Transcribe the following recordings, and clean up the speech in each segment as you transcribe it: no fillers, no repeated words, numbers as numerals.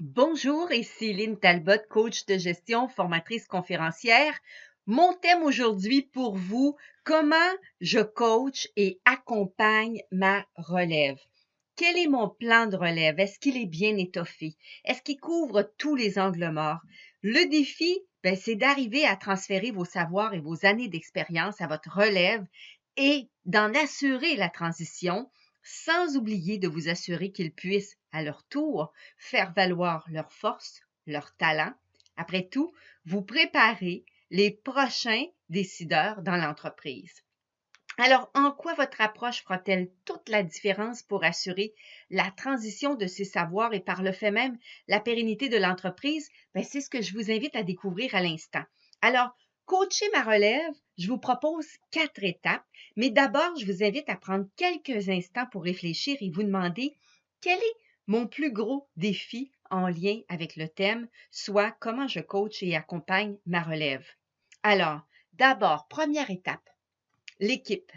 Bonjour, ici Lynn Talbot, coach de gestion, formatrice conférencière. Mon thème aujourd'hui pour vous, comment je coach et accompagne ma relève. Quel est mon plan de relève? Est-ce qu'il est bien étoffé? Est-ce qu'il couvre tous les angles morts? Le défi, c'est d'arriver à transférer vos savoirs et vos années d'expérience à votre relève et d'en assurer la transition sans oublier de vous assurer qu'ils puissent, à leur tour, faire valoir leurs forces, leurs talents. Après tout, vous préparez les prochains décideurs dans l'entreprise. Alors, en quoi votre approche fera-t-elle toute la différence pour assurer la transition de ces savoirs et par le fait même la pérennité de l'entreprise? C'est ce que je vous invite à découvrir à l'instant. Alors, coacher ma relève, je vous propose 4 étapes, mais d'abord, je vous invite à prendre quelques instants pour réfléchir et vous demander quel est mon plus gros défi en lien avec le thème, soit comment je coach et accompagne ma relève. Alors, d'abord, première étape, l'équipe,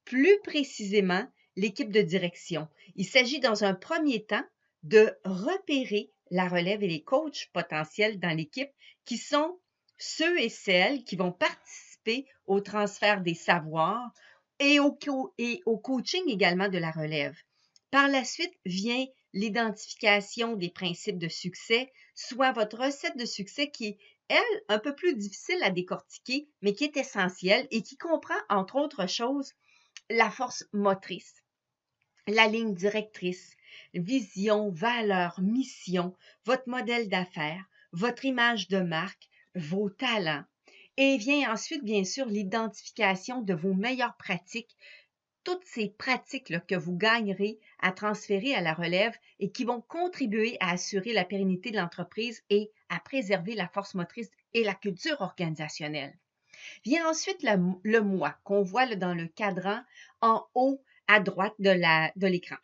plus précisément l'équipe de direction. Il s'agit dans un premier temps de repérer la relève et les coachs potentiels dans l'équipe qui sont ceux et celles qui vont participer au transfert des savoirs et au coaching également de la relève. Par la suite vient l'identification des principes de succès, soit votre recette de succès qui est, elle, un peu plus difficile à décortiquer, mais qui est essentielle et qui comprend, entre autres choses, la force motrice, la ligne directrice, vision, valeur, mission, votre modèle d'affaires, votre image de marque, vos talents. Et vient ensuite, bien sûr, l'identification de vos meilleures pratiques, toutes ces pratiques-là que vous gagnerez à transférer à la relève et qui vont contribuer à assurer la pérennité de l'entreprise et à préserver la force motrice et la culture organisationnelle. Vient ensuite le moi qu'on voit là, dans le cadran en haut à droite de l'écran.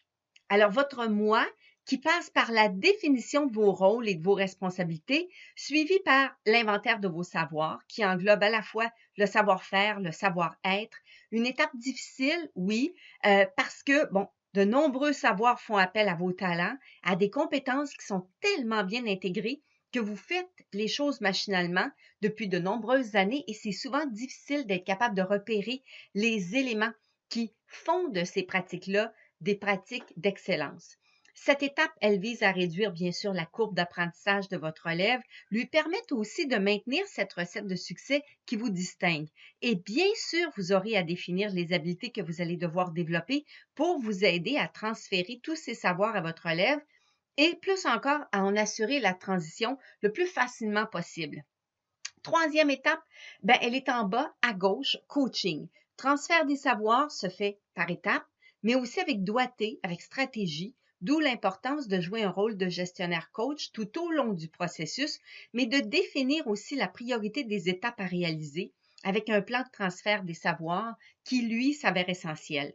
Alors, votre moi qui passe par la définition de vos rôles et de vos responsabilités, suivi par l'inventaire de vos savoirs, qui englobe à la fois le savoir-faire, le savoir-être. Une étape difficile, oui, parce que, de nombreux savoirs font appel à vos talents, à des compétences qui sont tellement bien intégrées que vous faites les choses machinalement depuis de nombreuses années et c'est souvent difficile d'être capable de repérer les éléments qui font de ces pratiques-là des pratiques d'excellence. Cette étape, elle vise à réduire bien sûr la courbe d'apprentissage de votre élève, lui permettre aussi de maintenir cette recette de succès qui vous distingue. Et bien sûr, vous aurez à définir les habiletés que vous allez devoir développer pour vous aider à transférer tous ces savoirs à votre élève et plus encore à en assurer la transition le plus facilement possible. Troisième étape, elle est en bas à gauche, coaching. Transfert des savoirs se fait par étapes, mais aussi avec doigté, avec stratégie, d'où l'importance de jouer un rôle de gestionnaire coach tout au long du processus, mais de définir aussi la priorité des étapes à réaliser avec un plan de transfert des savoirs qui, lui, s'avère essentiel.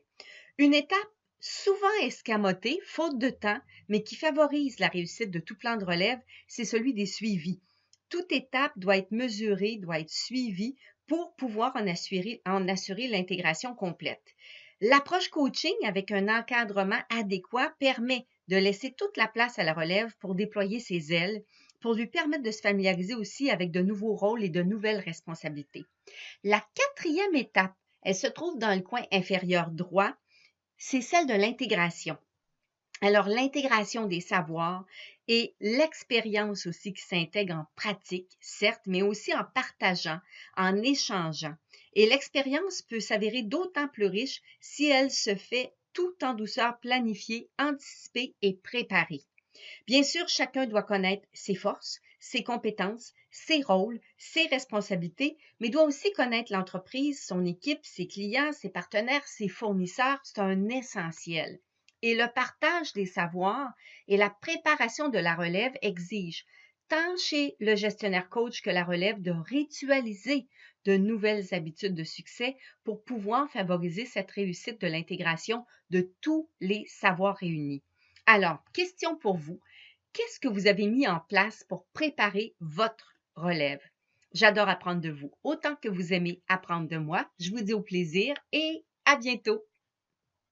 Une étape souvent escamotée, faute de temps, mais qui favorise la réussite de tout plan de relève, c'est celui des suivis. Toute étape doit être mesurée, doit être suivie pour pouvoir en assurer l'intégration complète. L'approche coaching avec un encadrement adéquat permet de laisser toute la place à la relève pour déployer ses ailes, pour lui permettre de se familiariser aussi avec de nouveaux rôles et de nouvelles responsabilités. La quatrième étape, elle se trouve dans le coin inférieur droit, c'est celle de l'intégration. Alors, l'intégration des savoirs et l'expérience aussi qui s'intègre en pratique, certes, mais aussi en partageant, en échangeant. Et l'expérience peut s'avérer d'autant plus riche si elle se fait tout en douceur, planifiée, anticipée et préparée. Bien sûr, chacun doit connaître ses forces, ses compétences, ses rôles, ses responsabilités, mais doit aussi connaître l'entreprise, son équipe, ses clients, ses partenaires, ses fournisseurs. C'est un essentiel. Et le partage des savoirs et la préparation de la relève exigent, tant chez le gestionnaire coach que la relève, de ritualiser de nouvelles habitudes de succès pour pouvoir favoriser cette réussite de l'intégration de tous les savoirs réunis. Alors, question pour vous. Qu'est-ce que vous avez mis en place pour préparer votre relève? J'adore apprendre de vous, autant que vous aimez apprendre de moi. Je vous dis au plaisir et à bientôt.